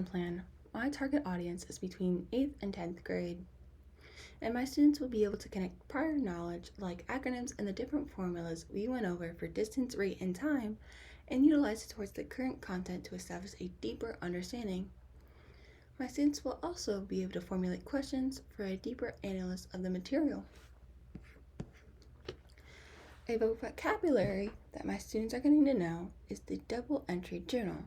Plan. My target audience is between 8th and 10th grade, and my students will be able to connect prior knowledge like acronyms and the different formulas we went over for distance, rate, and time and utilize it towards the current content to establish a deeper understanding. My students will also be able to formulate questions for a deeper analysis of the material. A vocabulary that my students are getting to know is the double entry journal,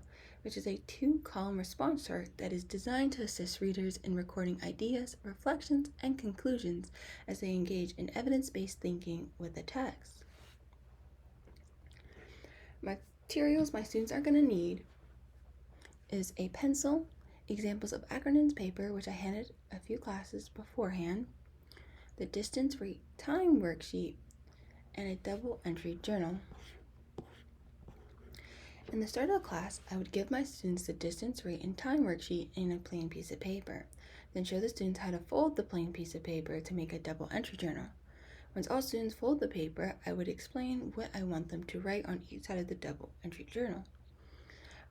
which is a 2-column response chart that is designed to assist readers in recording ideas, reflections, and conclusions as they engage in evidence-based thinking with the text. Materials my students are going to need is a pencil, examples of acronyms paper, which I handed a few classes beforehand, the distance, rate, time worksheet, and a double entry journal. In the start of the class, I would give my students the distance, rate, and time worksheet in a plain piece of paper, then show the students how to fold the plain piece of paper to make a double entry journal. Once all students fold the paper, I would explain what I want them to write on each side of the double entry journal.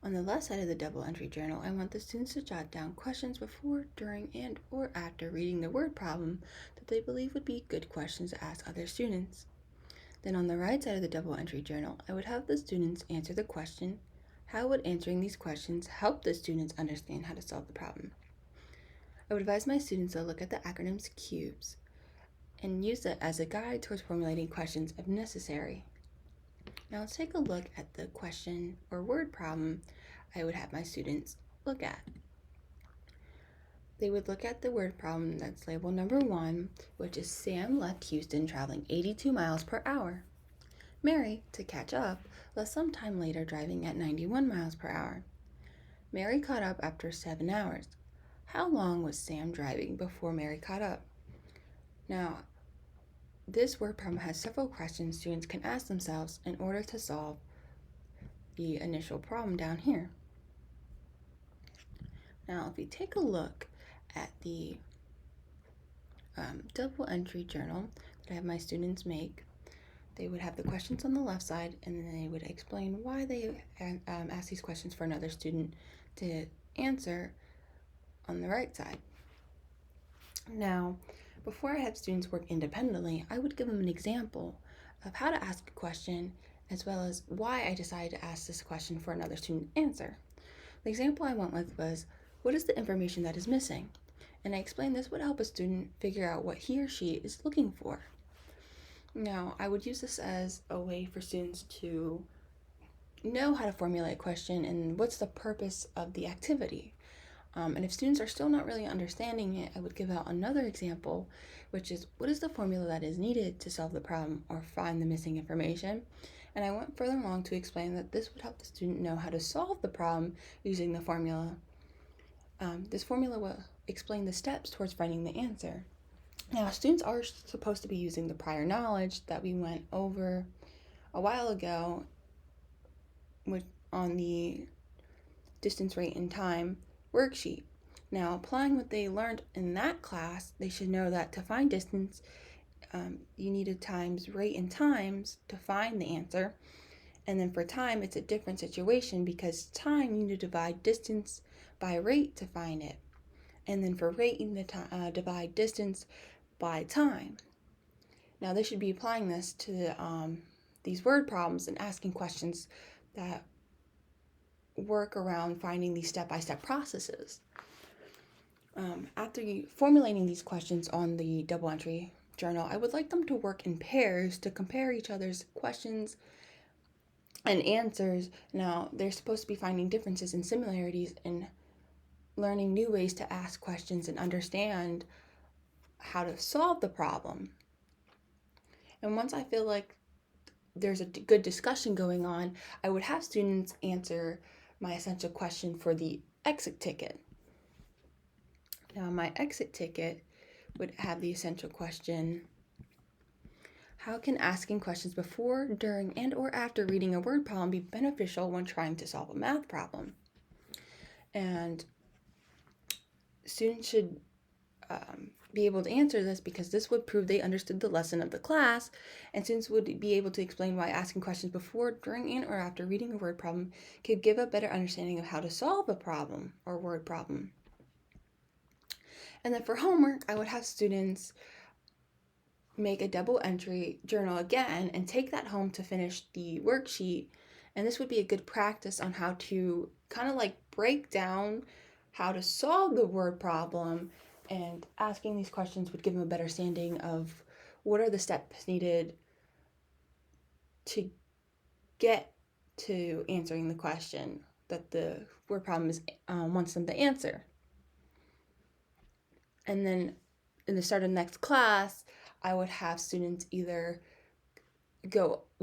On the left side of the double entry journal, I want the students to jot down questions before, during, and or after reading the word problem that they believe would be good questions to ask other students. Then on the right side of the double entry journal, I would have the students answer the question, how would answering these questions help the students understand how to solve the problem? I would advise my students to look at the acronyms cubes and use it as a guide towards formulating questions if necessary. Now let's take a look at the question or word problem I would have my students look at. They would look at the word problem that's labeled number 1, which is Sam left Houston traveling 82 miles per hour. Mary, to catch up, left some time later driving at 91 miles per hour. Mary caught up after 7 hours. How long was Sam driving before Mary caught up? Now, this word problem has several questions students can ask themselves in order to solve the initial problem down here. Now, if we take a look at the double entry journal that I have my students make, they would have the questions on the left side, and then they would explain why they ask these questions for another student to answer on the right side. Now, before I have students work independently, I would give them an example of how to ask a question, as well as why I decided to ask this question for another student to answer. The example I went with was, what is the information that is missing? And I explained this would help a student figure out what he or she is looking for. Now, I would use this as a way for students to know how to formulate a question and what's the purpose of the activity. And if students are still not really understanding it, I would give out another example, which is what is the formula that is needed to solve the problem or find the missing information. And I went further along to explain that this would help the student know how to solve the problem using the formula. This formula will explain the steps towards finding the answer. Now, students are supposed to be using the prior knowledge that we went over a while ago on the distance, rate, and time worksheet. Now, applying what they learned in that class, they should know that to find distance, you needed times rate and times to find the answer. And then for time, it's a different situation because time, you need to divide distance by rate to find it. And then for rate, you need to divide distance by time. Now, they should be applying this to these word problems and asking questions that work around finding these step-by-step processes. After formulating these questions on the double entry journal, I would like them to work in pairs to compare each other's questions and answers. Now, they're supposed to be finding differences and similarities and learning new ways to ask questions and understand how to solve the problem. And once I feel like there's a good discussion going on, I would have students answer my essential question for the exit ticket. Now, my exit ticket would have the essential question, how can asking questions before, during, and or after reading a word problem be beneficial when trying to solve a math problem? And students should be able to answer this, because this would prove they understood the lesson of the class, and students would be able to explain why asking questions before, during, and or after reading a word problem could give a better understanding of how to solve a problem or word problem. And then for homework, I would have students make a double entry journal again and take that home to finish the worksheet. And this would be a good practice on how to kind of like break down how to solve the word problem, and asking these questions would give them a better understanding of what are the steps needed to get to answering the question that the word problem is wants them to answer. And then in the start of the next class, I would have students we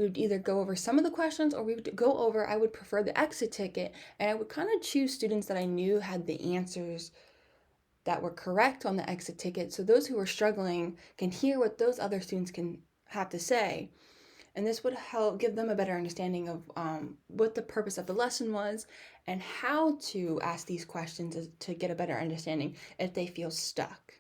would either go over some of the questions, or we would go over, I would prefer the exit ticket, and I would kind of choose students that I knew had the answers that were correct on the exit ticket, so those who were struggling can hear what those other students can have to say. And this would help give them a better understanding of what the purpose of the lesson was and how to ask these questions to get a better understanding if they feel stuck.